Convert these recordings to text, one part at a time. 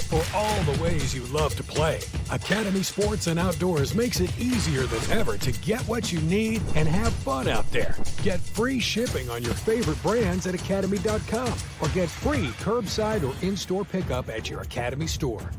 For all the ways you love to play, Academy Sports and Outdoors makes it easier than ever to get what you need and have fun out there. Get free shipping on your favorite brands at Academy.com or get free curbside or in-store pickup at your Academy store.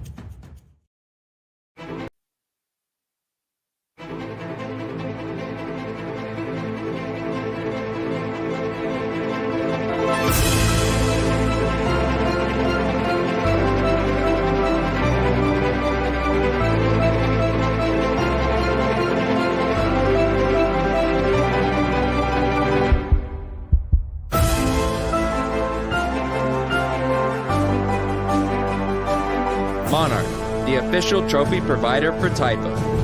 Monarch, the official trophy provider for Typha.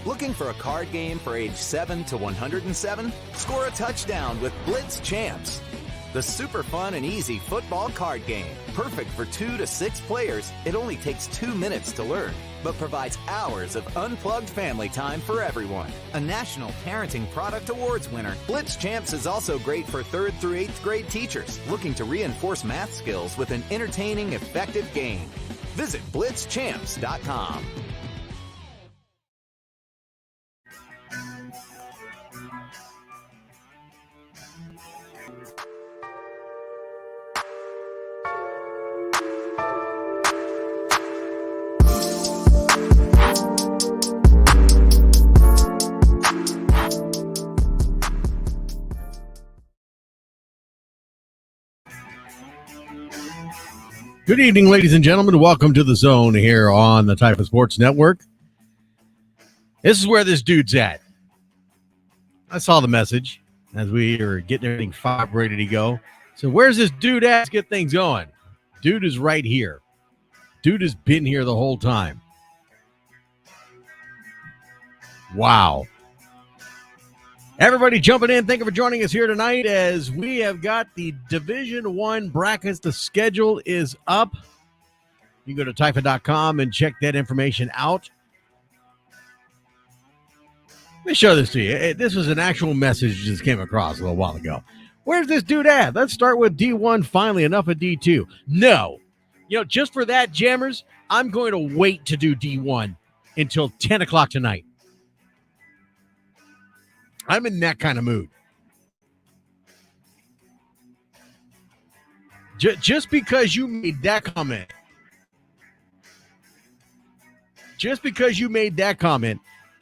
Looking for a card game for age 7 to 107? Score a touchdown with Blitz Champs. The super fun and easy football card game. Perfect for 2 to 6 players. It only takes 2 minutes to learn, but provides hours of unplugged family time for everyone. A National Parenting Product Awards winner, Blitz Champs is also great for 3rd through 8th grade teachers looking to reinforce math skills with an entertaining, effective game. Visit blitzchamps.com. Good evening, ladies and gentlemen. Welcome to the Zone here on the Typha Sports Network. This is where this dude's at. I saw the message as we are getting everything fired, ready to go. So where's this dude at? Let's get things going. Dude is right here. Dude has been here the whole time. Wow. Everybody jumping in. Thank you for joining us here tonight as we have got the Division I brackets. The schedule is up. You can go to Typha.com and check that information out. Let me show this to you. This was an actual message that just came across a little while ago. Where's this dude at? Let's start with D1 finally. Enough of D2. No. Just for that, Jammers, I'm going to wait to do D1 until 10 o'clock tonight. I'm in that kind of mood. Just because you made that comment,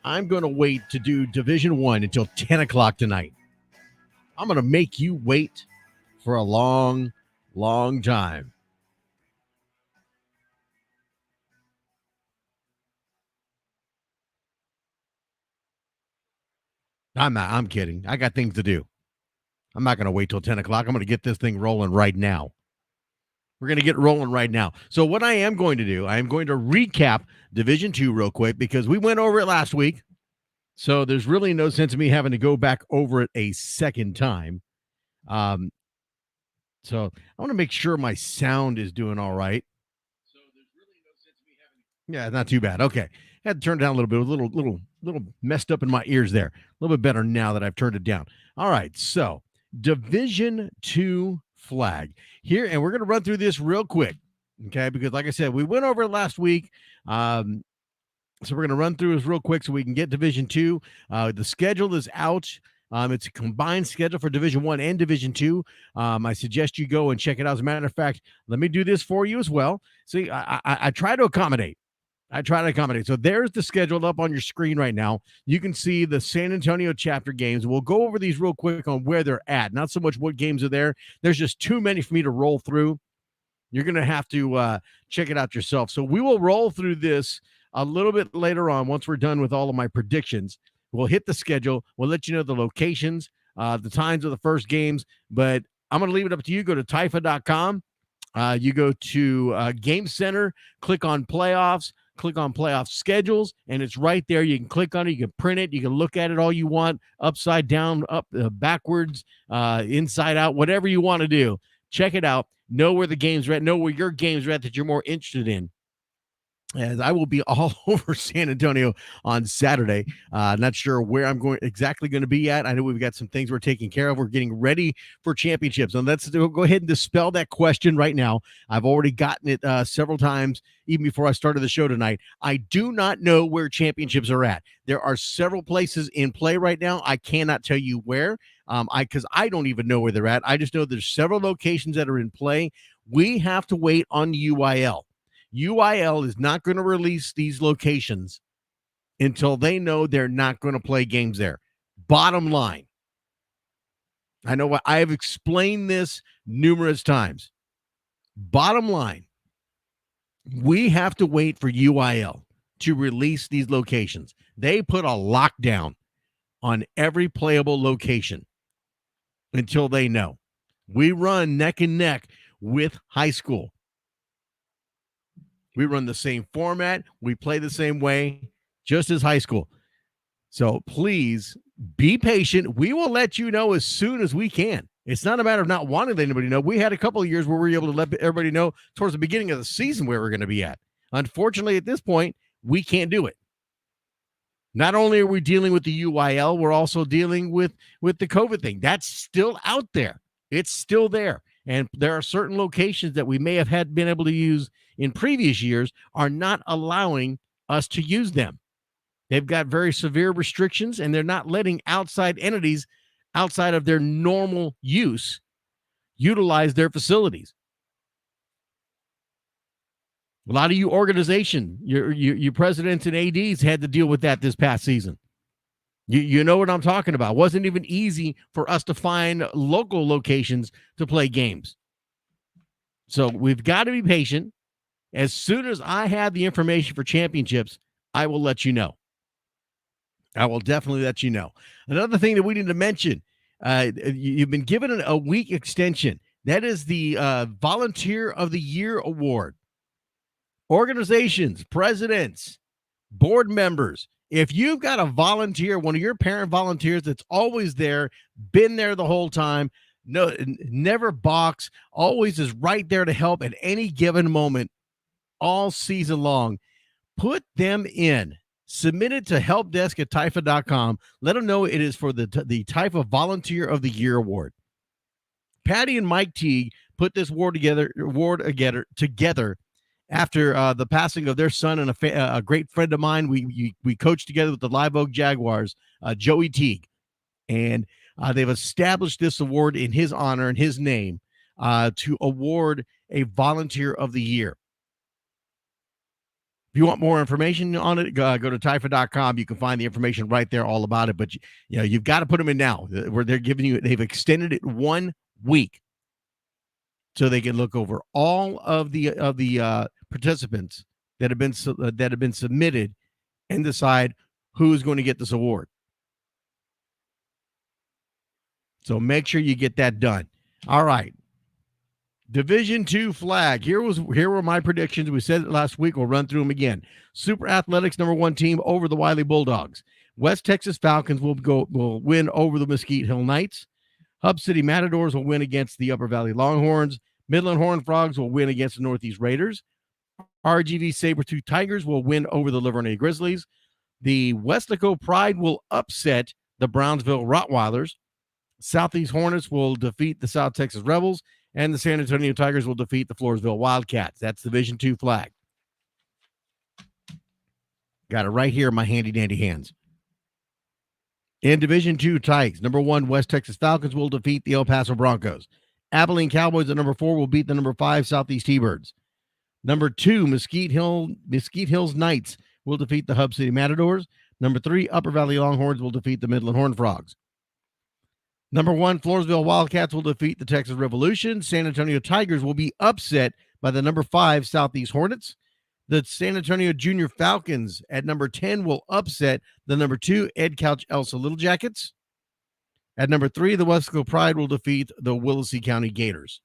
I'm going to wait to do Division I until 10 o'clock tonight. I'm going to make you wait for a long, long time. I'm kidding. I got things to do. I'm not going to wait till 10 o'clock. I'm going to get this thing rolling right now. We're going to get rolling right now. So what I am going to do, I am going to recap Division II real quick because we went over it last week. So there's really no sense in me having to go back over it a second time. So I want to make sure my sound is doing all right. So there's really no sense in me having. Yeah, not too bad. Okay. Had to turn it down a little bit. A little messed up in my ears there. A little bit better now that I've turned it down. All right, so Division II flag here, and we're going to run through this real quick, okay? Because like I said, we went over it last week. So we're going to run through this real quick so we can get Division II. The schedule is out. It's a combined schedule for Division I and Division II. I suggest you go and check it out. As a matter of fact, let me do this for you as well. See, I try to accommodate. I try to accommodate. So there's the schedule up on your screen right now. You can see the San Antonio chapter games. We'll go over these real quick on where they're at. Not so much what games are there. There's just too many for me to roll through. You're going to have to check it out yourself. So we will roll through this a little bit later on once we're done with all of my predictions. We'll hit the schedule. We'll let you know the locations, the times of the first games. But I'm going to leave it up to you. Go to Taifa.com. You go to Game Center, click on playoffs, click on playoff schedules, and it's right there. You can click on it. You can print it. You can look at it all you want, upside down, up, backwards, inside out, whatever you want to do. Check it out. Know where the games are at. Know where your games are at that you're more interested in. As I will be all over San Antonio on Saturday. Not sure where I'm exactly going to be at. I know we've got some things we're taking care of. We're getting ready for championships. And let's go ahead and dispel that question right now. I've already gotten it several times, even before I started the show tonight. I do not know where championships are at. There are several places in play right now. I cannot tell you where, because I don't even know where they're at. I just know there's several locations that are in play. We have to wait on UIL. UIL is not going to release these locations until they know they're not going to play games there. Bottom line. I know I have explained this numerous times. Bottom line, we have to wait for UIL to release these locations. They put a lockdown on every playable location until they know. We run neck and neck with high school. We run the same format. We play the same way, just as high school. So please be patient. We will let you know as soon as we can. It's not a matter of not wanting anybody to know. We had a couple of years where we were able to let everybody know towards the beginning of the season where we're going to be at. Unfortunately, at this point, we can't do it. Not only are we dealing with the UIL, we're also dealing with the COVID thing. That's still out there. It's still there. And there are certain locations that we may have been able to use in previous years are not allowing us to use them. They've got very severe restrictions, and they're not letting outside entities outside of their normal use utilize their facilities. A lot of you organization, your presidents and ADs had to deal with that this past season. You know what I'm talking about. It wasn't even easy for us to find local locations to play games. So we've got to be patient. As soon as I have the information for championships, I will let you know. I will definitely let you know. Another thing that we need to mention, you've been given a week extension. That is the Volunteer of the Year Award. Organizations, presidents, board members, if you've got a volunteer, one of your parent volunteers that's always there, been there the whole time, no, never balks, always is right there to help at any given moment, all season long, put them in. Submit it to helpdesk@taifa.com. Let them know it is for the Taifa Volunteer of the Year Award. Patty and Mike Teague put this award together after the passing of their son and a great friend of mine. We coached together with the Live Oak Jaguars, Joey Teague, and they've established this award in his honor and his name to award a Volunteer of the Year. If you want more information on it, go to Taifa.com. You can find the information right there all about it. But you've got to put them in now. Where they've extended it 1 week so they can look over all of the participants that have been submitted and decide who's going to get this award. So make sure you get that done. All right. Division II flag. Here were my predictions. We said it last week. We'll run through them again. Super Athletics, #1 team over the Wiley Bulldogs. West Texas Falcons will win over the Mesquite Hill Knights. Hub City Matadors will win against the Upper Valley Longhorns. Midland Horned Frogs will win against the Northeast Raiders. RGV Sabertooth Tigers will win over the Livonia Grizzlies. The Westlaco Pride will upset the Brownsville Rottweilers. Southeast Hornets will defeat the South Texas Rebels. And the San Antonio Tigers will defeat the Floresville Wildcats. That's Division II flag. Got it right here in my handy-dandy hands. In Division II Tigers, #1 West Texas Falcons will defeat the El Paso Broncos. Abilene Cowboys at #4 will beat the #5 Southeast T-Birds. Number 2, Mesquite Hills Knights will defeat the Hub City Matadors. Number 3, Upper Valley Longhorns will defeat the Midland Horned Frogs. Number 1, Floresville Wildcats will defeat the Texas Revolution. San Antonio Tigers will be upset by the number 5 Southeast Hornets. The San Antonio Junior Falcons at number 10 will upset the number 2 Ed Couch Elsa Little Jackets. At number 3, the Wesco Pride will defeat the Willacy County Gators.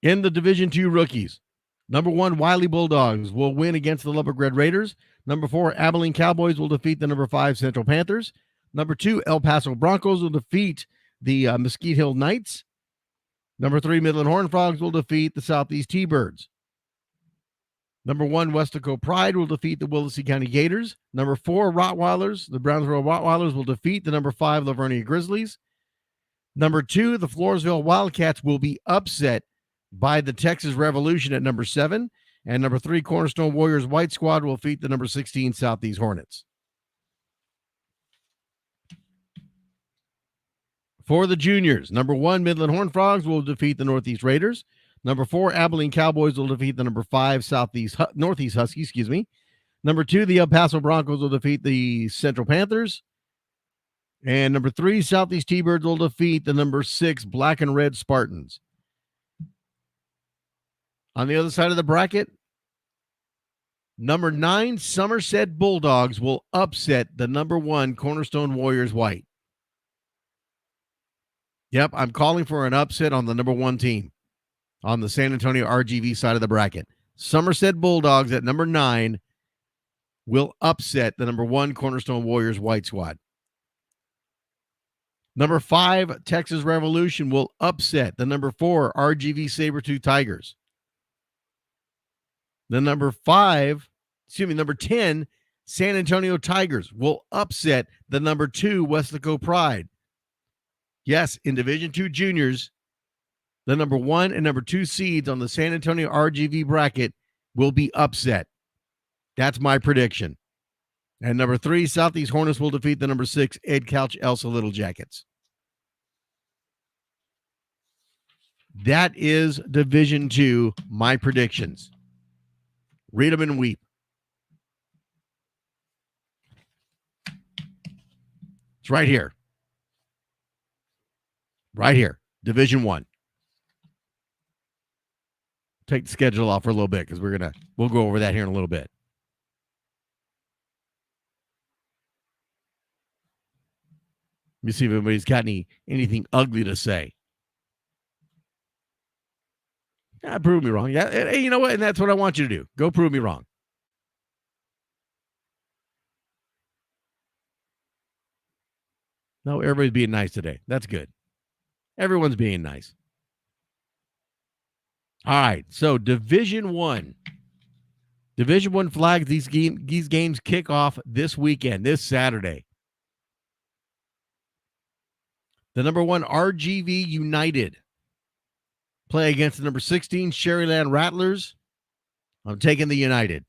In the Division II rookies, number 1, Wiley Bulldogs will win against the Lubbock Red Raiders. Number 4, Abilene Cowboys will defeat the number 5 Central Panthers. Number 2, El Paso Broncos will defeat the Mesquite Hill Knights. Number 3, Midland Horned Frogs will defeat the Southeast T-Birds. Number 1, Westaco Pride will defeat the Willacy County Gators. Number 4, Rottweilers, the Brownsville Rottweilers will defeat the number 5 Lavernia Grizzlies. Number 2, the Floresville Wildcats will be upset by the Texas Revolution at number 7. And number 3, Cornerstone Warriors White Squad will defeat the number 16 Southeast Hornets. For the juniors, number 1, Midland Horned Frogs will defeat the Northeast Raiders. Number 4, Abilene Cowboys will defeat the number 5 Northeast Huskies, Number 2, the El Paso Broncos will defeat the Central Panthers. And number 3, Southeast T-Birds will defeat the number 6 Black and Red Spartans. On the other side of the bracket, number 9, Somerset Bulldogs will upset the number 1 Cornerstone Warriors White. Yep, I'm calling for an upset on the number 1 team on the San Antonio RGV side of the bracket. Somerset Bulldogs at number 9 will upset the number 1 Cornerstone Warriors White Squad. Number 5, Texas Revolution will upset the number 4 RGV Sabertooth Tigers. The number 10, San Antonio Tigers will upset the number 2 Westaco Pride. Yes, in Division II juniors, the number 1 and number 2 seeds on the San Antonio RGV bracket will be upset. That's my prediction. And number 3, Southeast Hornets will defeat the number 6 Ed Couch Elsa Little Jackets. That is Division II, my predictions. Read them and weep. It's right here. Right here. Division I. Take the schedule off for a little bit because we'll go over that here in a little bit. Let me see if anybody's got anything ugly to say. Prove me wrong. Yeah, hey, you know what? And that's what I want you to do. Go prove me wrong. No, everybody's being nice today. That's good. Everyone's being nice. All right, so Division I. Division I flags, these games kick off this weekend, this Saturday. The number 1 RGV United play against the number 16 Sherryland Rattlers. I'm taking the United.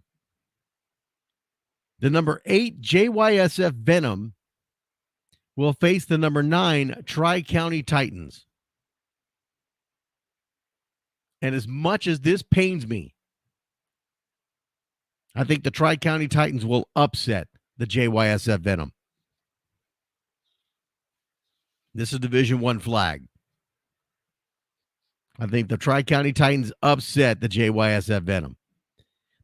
The number 8 JYSF Venom will face the number 9 Tri-County Titans. And as much as this pains me, I think the Tri-County Titans will upset the JYSF Venom. This is Division I flag. I think the Tri-County Titans upset the JYSF Venom.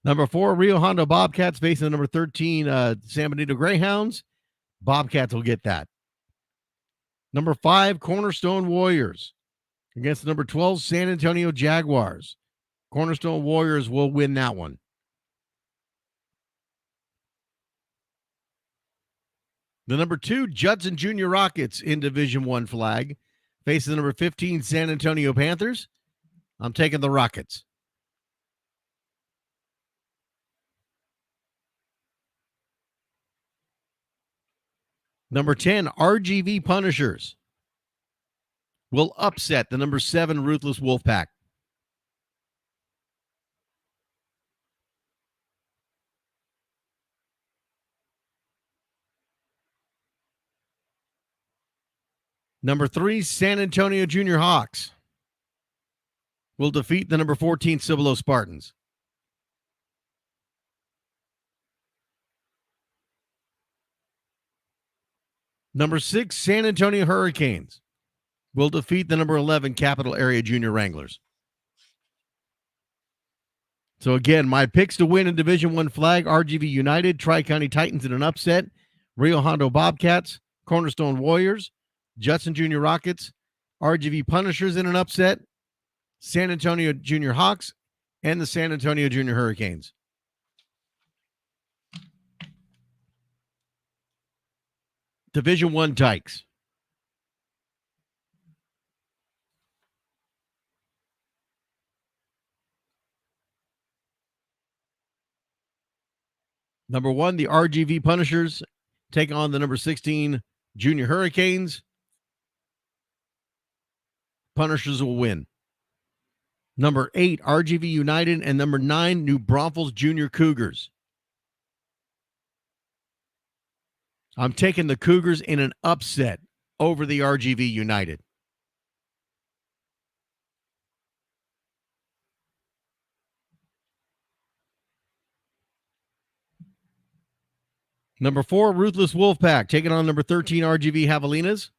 Number 4, Rio Hondo Bobcats facing the number 13 San Benito Greyhounds. Bobcats will get that. Number 5, Cornerstone Warriors against the number 12 San Antonio Jaguars. Cornerstone Warriors will win that one. The number 2 Judson Junior Rockets in Division I flag faces the number 15 San Antonio Panthers. I'm taking the Rockets. Number 10 RGV Punishers will upset the number 7 Ruthless Wolfpack. Number 3, San Antonio Junior Hawks will defeat the number 14 Cibolo Spartans. Number 6 San Antonio Hurricanes will defeat the number 11 Capital Area Junior Wranglers. So again, my picks to win in Division I flag: RGV United, Tri-County Titans in an upset, Rio Hondo Bobcats, Cornerstone Warriors, Judson Junior Rockets, RGV Punishers in an upset, San Antonio Junior Hawks, and the San Antonio Junior Hurricanes. Division I Tykes. Number 1, the RGV Punishers take on the number 16 Junior Hurricanes. Punishers will win. Number 8, RGV United, and number 9, New Braunfels Junior Cougars. I'm taking the Cougars in an upset over the RGV United. Number 4, Ruthless Wolfpack taking on number 13 RGV Javelinas.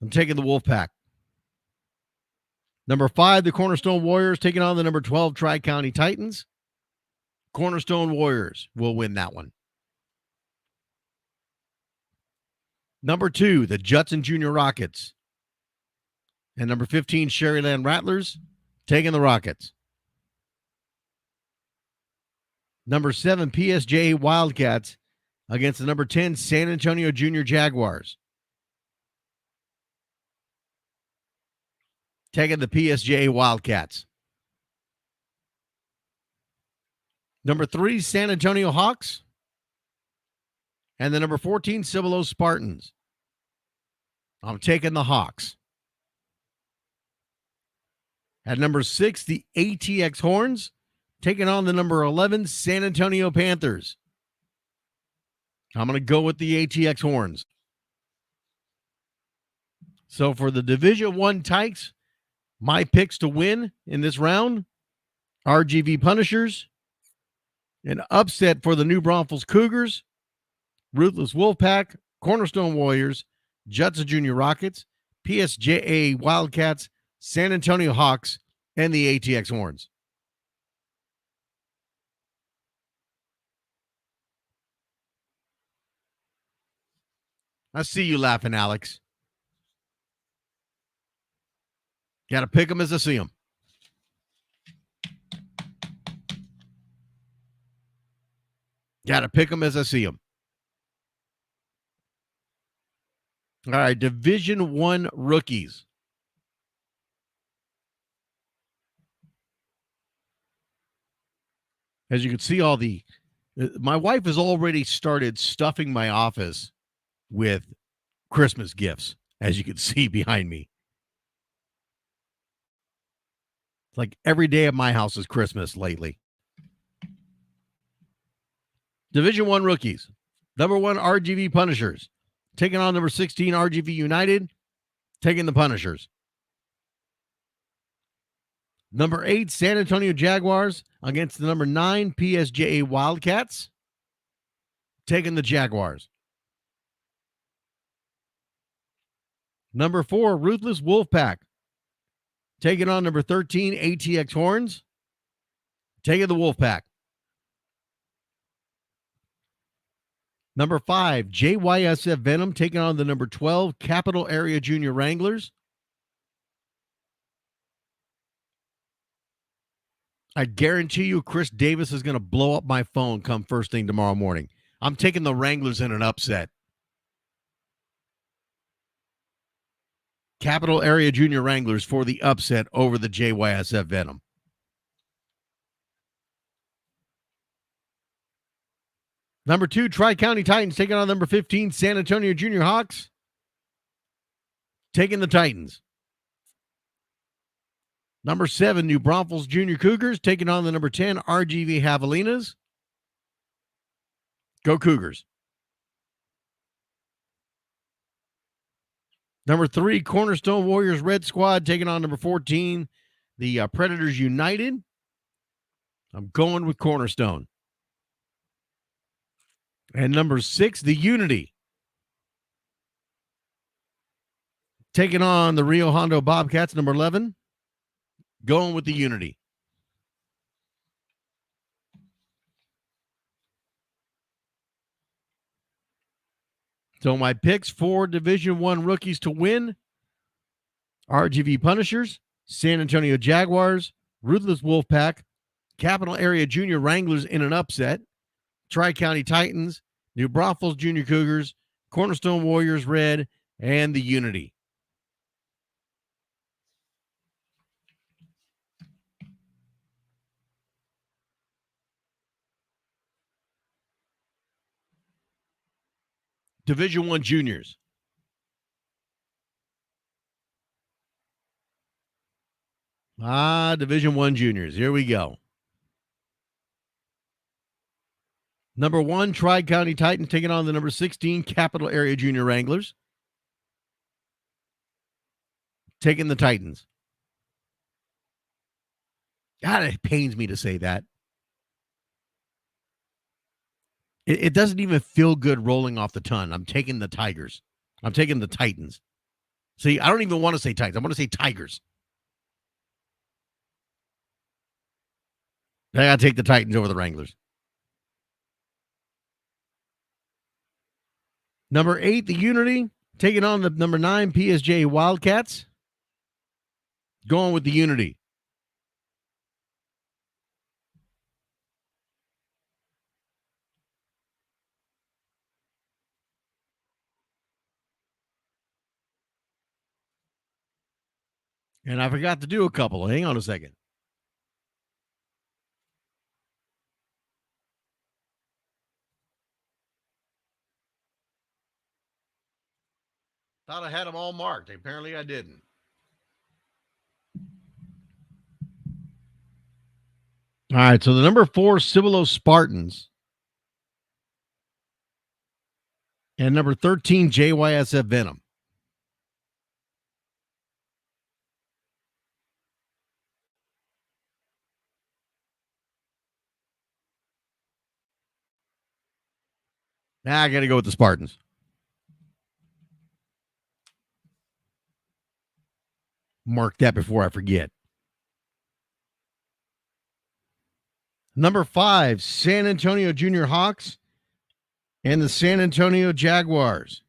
I'm taking the Wolfpack. Number 5, the Cornerstone Warriors taking on the number 12 Tri-County Titans. Cornerstone Warriors will win that one. Number 2, the Judson Junior Rockets. And number 15, Sherryland Rattlers taking the Rockets. Number 7, PSJA Wildcats against the number 10 San Antonio Junior Jaguars. Taking the PSJA Wildcats. Number 3, San Antonio Hawks. And the number 14 Cibolo Spartans. I'm taking the Hawks. At number 6, the ATX Horns taking on the number 11 San Antonio Panthers. I'm going to go with the ATX Horns. So for the Division I Tykes, my picks to win in this round: RGV Punishers, an upset for the New Braunfels Cougars, Ruthless Wolfpack, Cornerstone Warriors, Judson Junior Rockets, PSJA Wildcats, San Antonio Hawks, and the ATX Horns. I see you laughing, Alex. Got to pick them as I see them. Got to pick them as I see them. All right, Division I rookies. As you can see, my wife has already started stuffing my office with Christmas gifts, as you can see behind me. It's like every day at my house is Christmas lately. Division I rookies. Number 1, RGV Punishers taking on number 16 RGV United, taking the Punishers. Number 8, San Antonio Jaguars against the number 9 PSJA Wildcats, taking the Jaguars. Number 4, Ruthless Wolfpack taking on number 13 ATX Horns, taking the Wolfpack. Number 5, JYSF Venom taking on the number 12 Capital Area Junior Wranglers. I guarantee you Chris Davis is going to blow up my phone come first thing tomorrow morning. I'm taking the Wranglers in an upset. Capital Area Junior Wranglers for the upset over the JYSF Venom. Number 2, Tri-County Titans taking on number 15 San Antonio Junior Hawks, taking the Titans. Number 7, New Braunfels Junior Cougars taking on the number 10 RGV Javelinas. Go Cougars. Number 3, Cornerstone Warriors Red Squad taking on number 14 the Predators United. I'm going with Cornerstone. And number 6, the Unity. Taking on the Rio Hondo Bobcats, number 11. Going with the Unity. So my picks for Division I rookies to win: RGV Punishers, San Antonio Jaguars, Ruthless Wolfpack, Capital Area Junior Wranglers in an upset, Tri-County Titans, New Braunfels Junior Cougars, Cornerstone Warriors Red, and the Unity. Division I juniors. Division I juniors. Here we go. Number 1, Tri-County Titans taking on the number 16 Capital Area Junior Wranglers. Taking the Titans. God, it pains me to say that. It doesn't even feel good rolling off the tongue. I'm taking the Tigers. I'm taking the Titans. See, I don't even want to say Titans. I want to say Tigers. I got to take the Titans over the Wranglers. Number 8, the Unity, taking on the number 9 PSJ Wildcats. Going with the Unity. And I forgot to do a couple. Hang on a second. Thought I had them all marked. Apparently I didn't. All right, so the number 4 Cibolo Spartans and number 13 JYSF Venom. Now I got to go with the Spartans. Mark that before I forget. Number 5, San Antonio Junior Hawks and the San Antonio Jaguars.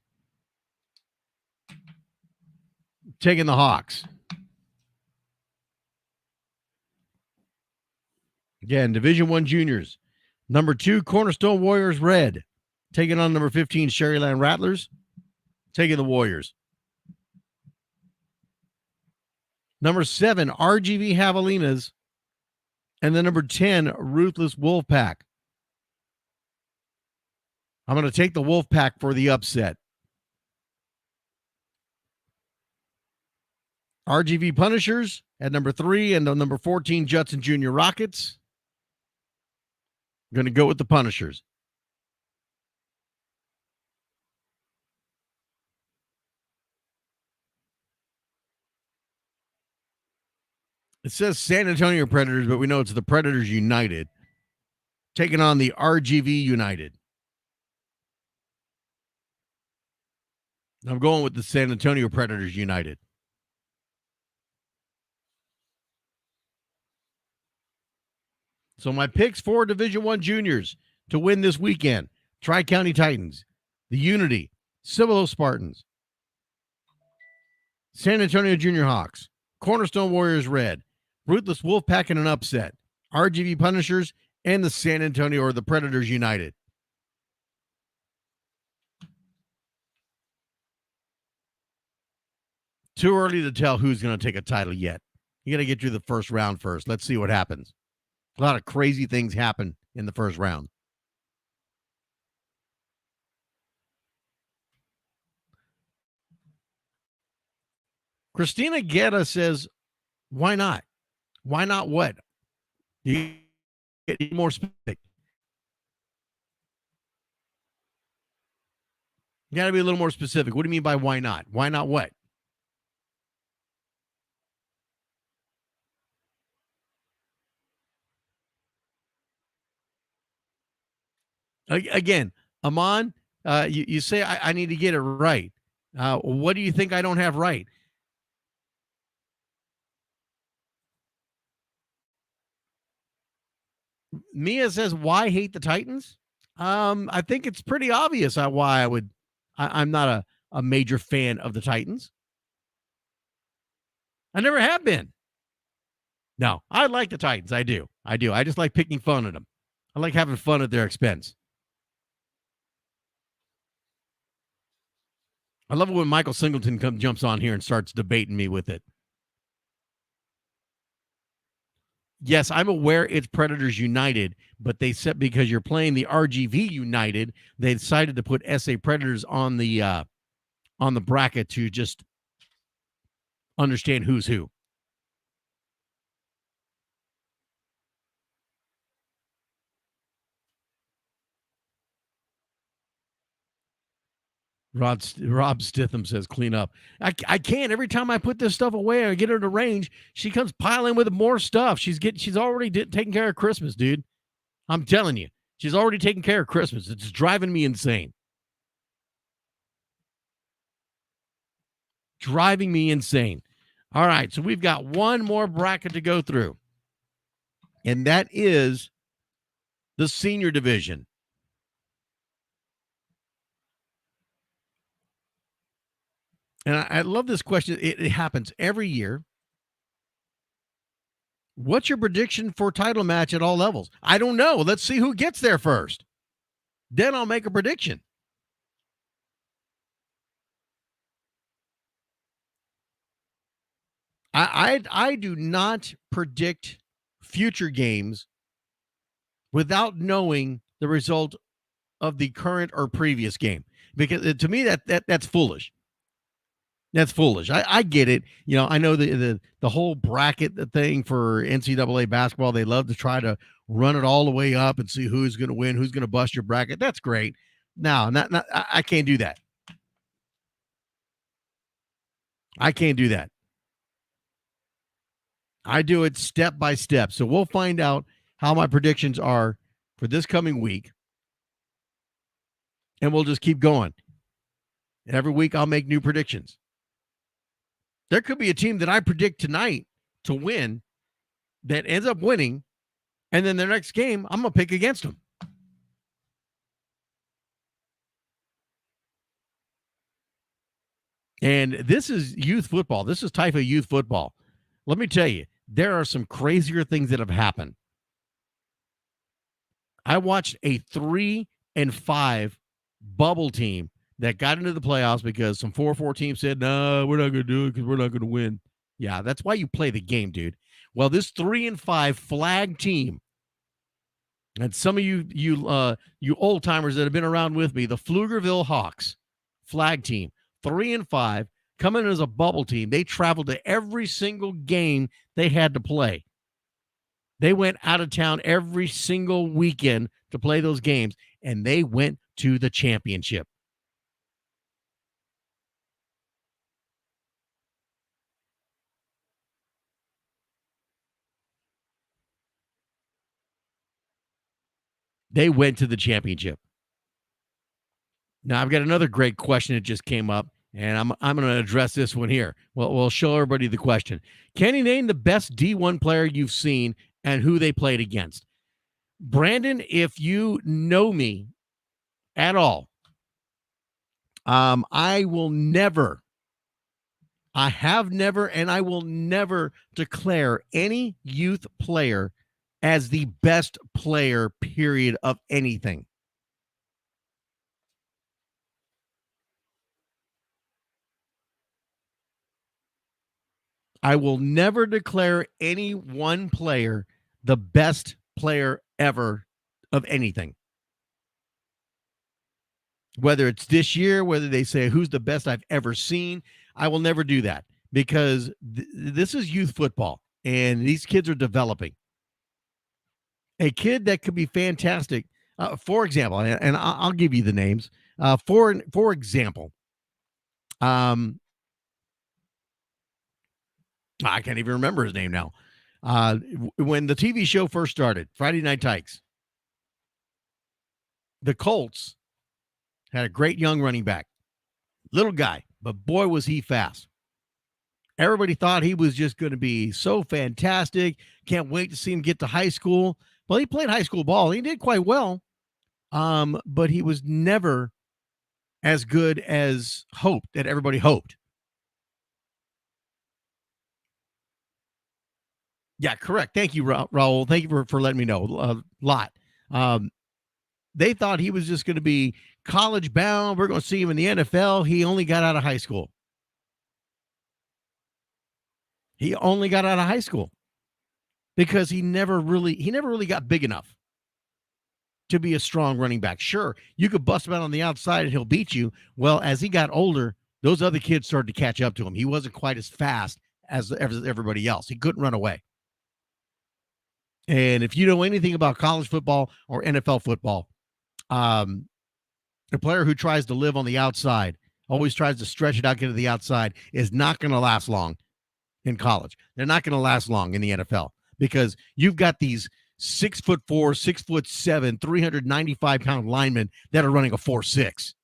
Taking the Hawks. Again, Division I juniors. Number 2, Cornerstone Warriors Red. Taking on number 15, Sherryland Rattlers. Taking the Warriors. Number 7, RGV Javelinas. And the number 10, Ruthless Wolfpack. I'm going to take the Wolfpack for the upset. RGV Punishers at number 3 and the number 14, Judson Junior Rockets. I'm going to go with the Punishers. It says San Antonio Predators, but we know it's the Predators United taking on the RGV United. I'm going with the San Antonio Predators United. So my picks for Division I juniors to win this weekend: Tri-County Titans, the Unity, Cibolo Spartans, San Antonio Junior Hawks, Cornerstone Warriors Red, Ruthless Wolfpack in an upset, RGV Punishers, and the San Antonio or the Predators United. Too early to tell who's going to take a title yet. You got to get through the first round first. Let's see what happens. A lot of crazy things happen in the first round. Christina Guetta says, why not? Why not what? You get more specific. You got to be a little more specific. What do you mean by why not? Why not what? Again, Amon, you say I need to get it right. What do you think I don't have right? Mia says, why hate the Titans? I think it's pretty obvious why I would. I'm not a major fan of the Titans. I never have been. No, I like the Titans. I do. I just like picking fun at them. I like having fun at their expense. I love it when Michael Singleton jumps on here and starts debating me with it. Yes, I'm aware it's Predators United, but they said because you're playing the RGV United, they decided to put SA Predators on the bracket to just understand who's who. Rob Stitham says, clean up. I can't. Every time I put this stuff away or get her to range, she comes piling with more stuff. She's already taking care of Christmas, dude. I'm telling you. She's already taking care of Christmas. It's driving me insane. Driving me insane. All right, so we've got one more bracket to go through, and that is the senior division. And I love this question. It happens every year. What's your prediction for title match at all levels? I don't know. Let's see who gets there first. Then I'll make a prediction. I do not predict future games without knowing the result of the current or previous game, because to me that's foolish. That's foolish. I get it. You know, I know the whole bracket thing for NCAA basketball. They love to try to run it all the way up and see who's going to win, who's going to bust your bracket. That's great. Now, I can't do that. I can't do that. I do it step by step. So we'll find out how my predictions are for this coming week, and we'll just keep going. Every week I'll make new predictions. There could be a team that I predict tonight to win that ends up winning, and then their next game, I'm going to pick against them. And this is youth football. This is Taifa youth football. Let me tell you, there are some crazier things that have happened. I watched a 3-5 bubble team that got into the playoffs because some 4-4 teams said, no, we're not going to do it because we're not going to win. Yeah, that's why you play the game, dude. Well, this 3-5 flag team, and some of you old timers that have been around with me, the Pflugerville Hawks flag team, 3-5, coming as a bubble team. They traveled to every single game they had to play. They went out of town every single weekend to play those games, and they went to the championship. They went to the championship. Now, I've got another great question that just came up, and I'm going to address this one here. Well, we'll show everybody the question. Can you name the best D1 player you've seen and who they played against? Brandon, if you know me at all, I will never, I have never, and I will never declare any youth player as the best player, period, of anything. I will never declare any one player the best player ever of anything. Whether it's this year, whether they say who's the best I've ever seen, I will never do that because this is youth football and these kids are developing. A kid that could be fantastic, for example, and I'll give you the names. For example, I can't even remember his name now. When the TV show first started, Friday Night Tykes, the Colts had a great young running back, little guy, but boy, was he fast. Everybody thought he was just going to be so fantastic. Can't wait to see him get to high school. Well, he played high school ball. He did quite well, but he was never as good as that everybody hoped. Yeah, correct. Thank you, Raul. Thank you for letting me know. A lot. They thought he was just going to be college bound. We're going to see him in the NFL. He only got out of high school. He only got out of high school because he never really got big enough to be a strong running back. Sure, you could bust him out on the outside and he'll beat you. Well, as he got older, those other kids started to catch up to him. He wasn't quite as fast as everybody else. He couldn't run away. And if you know anything about college football or NFL football, a player who tries to live on the outside, always tries to stretch it out, get to the outside, is not going to last long in college. They're not going to last long in the NFL because you've got these 6'4", 6'7", 395-pound linemen that are running a 4.6.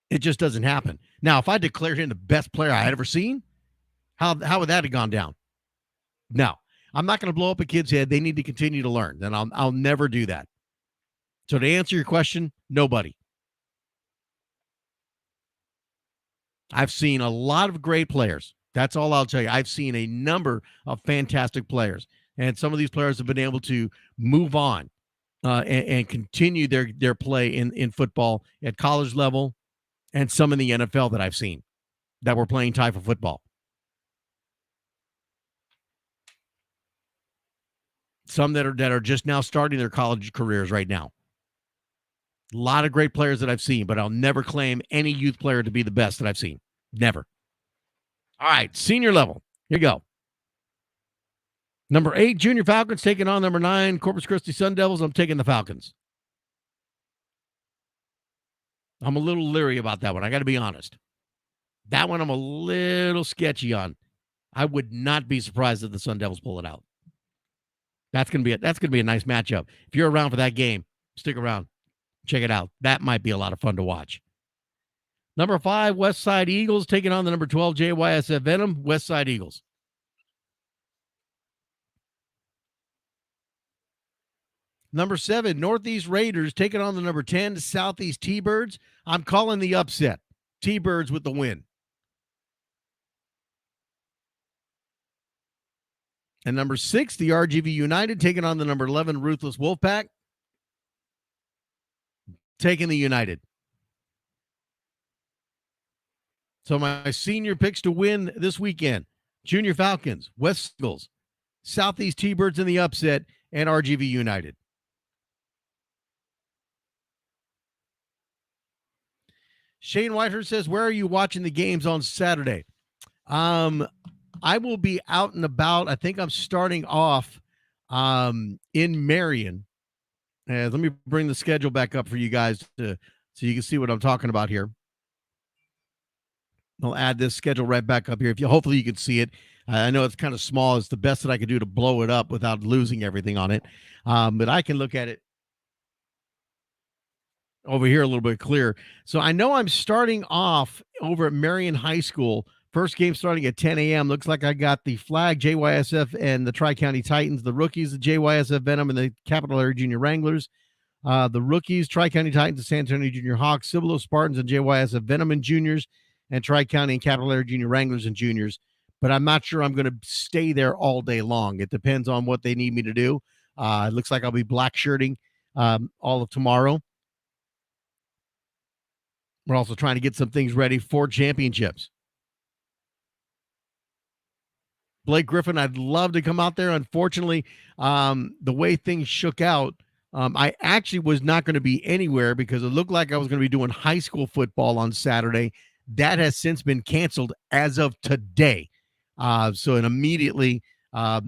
It just doesn't happen. Now, if I declared him the best player I had ever seen, how would that have gone down? No, I'm not going to blow up a kid's head. They need to continue to learn. And I'll never do that. So to answer your question, nobody. I've seen a lot of great players. That's all I'll tell you. I've seen a number of fantastic players. And some of these players have been able to move on and continue their play in football at college level, and some in the NFL that I've seen that were playing type of football. Some that are just now starting their college careers right now. A lot of great players that I've seen, but I'll never claim any youth player to be the best that I've seen. Never. All right, senior level. Here you go. Number 8, Junior Falcons taking on number 9, Corpus Christi Sun Devils. I'm taking the Falcons. I'm a little leery about that one. I got to be honest. That one I'm a little sketchy on. I would not be surprised if the Sun Devils pull it out. That's gonna be a nice matchup. If you're around for that game, stick around, check it out. That might be a lot of fun to watch. Number 5, West Side Eagles taking on the number 12 JYSF Venom. West Side Eagles. Number 7, Northeast Raiders taking on the number 10 Southeast T-Birds. I'm calling the upset. T-Birds with the win. And number 6, the RGV United taking on the number 11 Ruthless Wolfpack. Taking the United. So my senior picks to win this weekend: Junior Falcons, West Eagles, Southeast T-Birds in the upset, and RGV United. Shane Whitehurst says, where are you watching the games on Saturday? I will be out and about. I think I'm starting off in Marion. Let me bring the schedule back up for you guys so you can see what I'm talking about here. I'll add this schedule right back up here. Hopefully you can see it. I know it's kind of small. It's the best that I could do to blow it up without losing everything on it. But I can look at it over here a little bit clearer. So I know I'm starting off over at Marion High School. First game starting at 10 a.m. Looks like I got the Flag, JYSF, and the Tri-County Titans. The rookies, the JYSF Venom, and the Capital Area Junior Wranglers. The rookies, Tri-County Titans, the San Antonio Junior Hawks, Cibolo Spartans, and JYSF Venom and Juniors, and Tri-County and Capital Area Junior Wranglers and Juniors. But I'm not sure I'm going to stay there all day long. It depends on what they need me to do. It looks like I'll be black shirting all of tomorrow. We're also trying to get some things ready for championships. Blake Griffin, I'd love to come out there. Unfortunately, the way things shook out, I actually was not going to be anywhere because it looked like I was going to be doing high school football on Saturday. That has since been canceled as of today. So it immediately had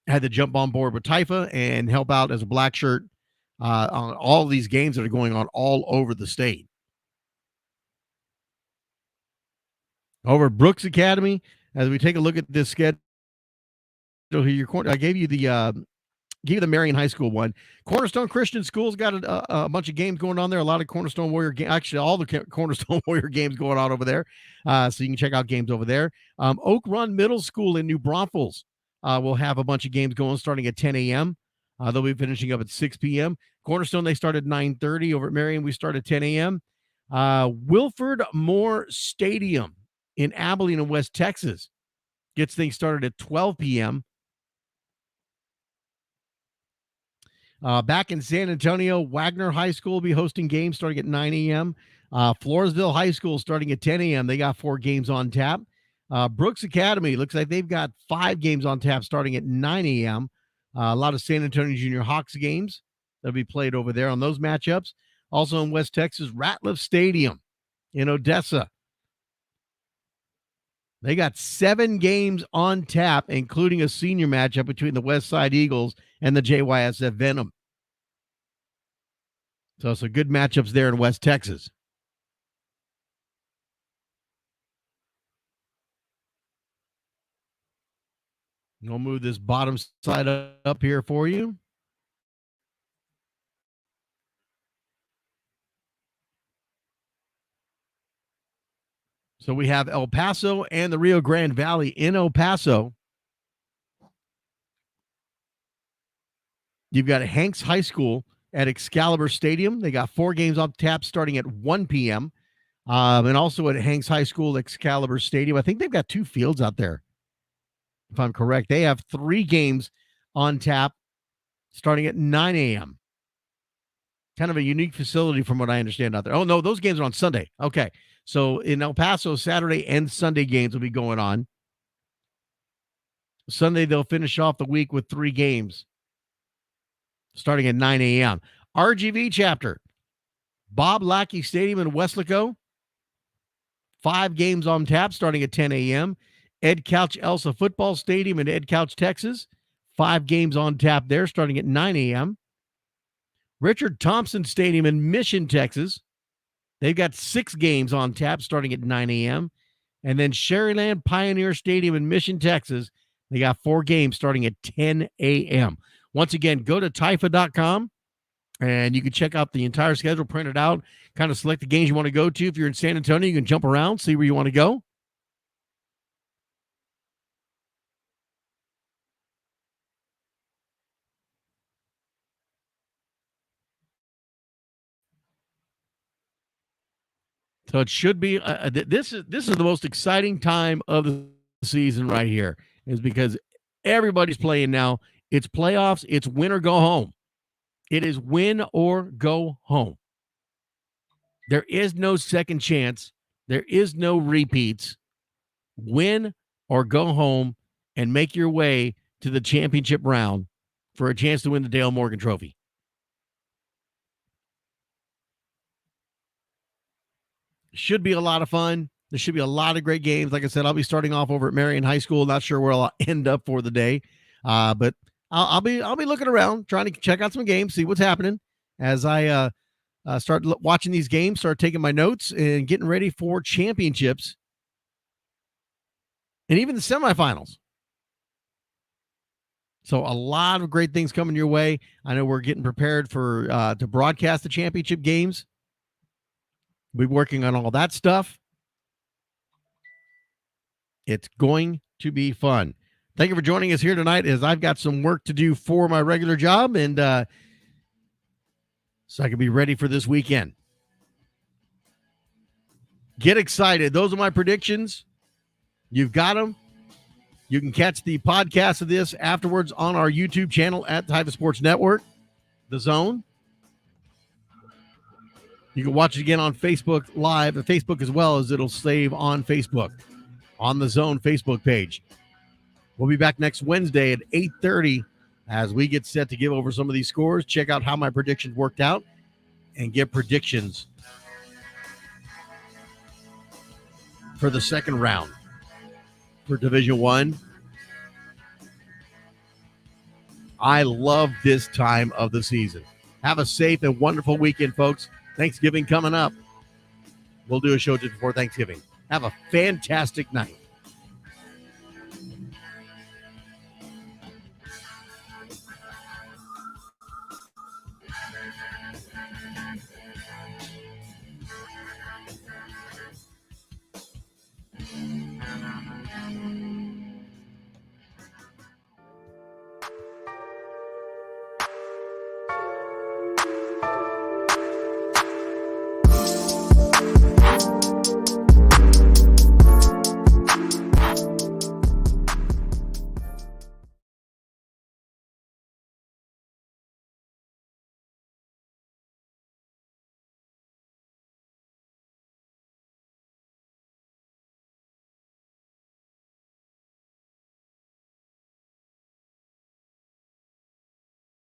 to jump on board with Taifa and help out as a black shirt on all these games that are going on all over the state. Over at Brooks Academy, as we take a look at this schedule here, I gave you the give you the Marion High School one. Cornerstone Christian School's got a bunch of games going on there. A lot of Cornerstone Warrior games. Actually, all the Cornerstone Warrior games going on over there. So you can check out games over there. Oak Run Middle School in New Braunfels will have a bunch of games going starting at 10 a.m. They'll be finishing up at 6 p.m. Cornerstone, they start at 9:30. Over at Marion, we start at 10 a.m. Wilford Moore Stadium in Abilene in West Texas gets things started at 12 p.m. Back in San Antonio, Wagner High School will be hosting games starting at 9 a.m. Floresville High School starting at 10 a.m. They got 4 games on tap. Brooks Academy, looks like they've got 5 games on tap starting at 9 a.m. A lot of San Antonio Junior Hawks games that'll be played over there on those matchups. Also in West Texas, Ratliff Stadium in Odessa. They got 7 games on tap, including a senior matchup between the West Side Eagles and the JYSF Venom. So some good matchups there in West Texas. We'll move this bottom side up here for you. So we have El Paso and the Rio Grande Valley. In El Paso, you've got Hanks High School at Excalibur Stadium. They got 4 games on tap starting at 1 p.m. And also at Hanks High School, Excalibur Stadium. I think they've got 2 fields out there, if I'm correct. They have 3 games on tap starting at 9 a.m. Kind of a unique facility from what I understand out there. Oh, no, those games are on Sunday. Okay. So in El Paso, Saturday and Sunday games will be going on. Sunday, they'll finish off the week with 3 games starting at 9 a.m. RGV chapter, Bob Lackey Stadium in Weslaco, 5 games on tap starting at 10 a.m. Ed Couch Elsa Football Stadium in Ed Couch, Texas, 5 games on tap there starting at 9 a.m. Richard Thompson Stadium in Mission, Texas. They've got 6 games on tap starting at 9 a.m. And then Sherryland Pioneer Stadium in Mission, Texas. They got 4 games starting at 10 a.m. Once again, go to Typha.com and you can check out the entire schedule, print it out, kind of select the games you want to go to. If you're in San Antonio, you can jump around, see where you want to go. So it should be this is the most exciting time of the season right here, is because everybody's playing now. It's playoffs. It's win or go home. It is win or go home. There is no second chance. There is no repeats. Win or go home and make your way to the championship round for a chance to win the Dale Morgan Trophy. Should be a lot of fun. There should be a lot of great games. Like I said, I'll be starting off over at Marion High School. Not sure where I'll end up for the day, but I'll be looking around, trying to check out some games, see what's happening as I start watching these games, start taking my notes, and getting ready for championships and even the semifinals. So a lot of great things coming your way. I know we're getting prepared for to broadcast the championship games. We'll be working on all that stuff. It's going to be fun. Thank you for joining us here tonight, as I've got some work to do for my regular job, and so I can be ready for this weekend. Get excited. Those are my predictions. You've got them. You can catch the podcast of this afterwards on our YouTube channel at Typha Sports Network, The Zone. You can watch it again on Facebook Live, and Facebook as well, as it'll save on Facebook, on the Zone Facebook page. We'll be back next Wednesday at 8:30 as we get set to give over some of these scores, check out how my predictions worked out, and give predictions for the second round for Division I. I love this time of the season. Have a safe and wonderful weekend, folks. Thanksgiving coming up. We'll do a show just before Thanksgiving. Have a fantastic night.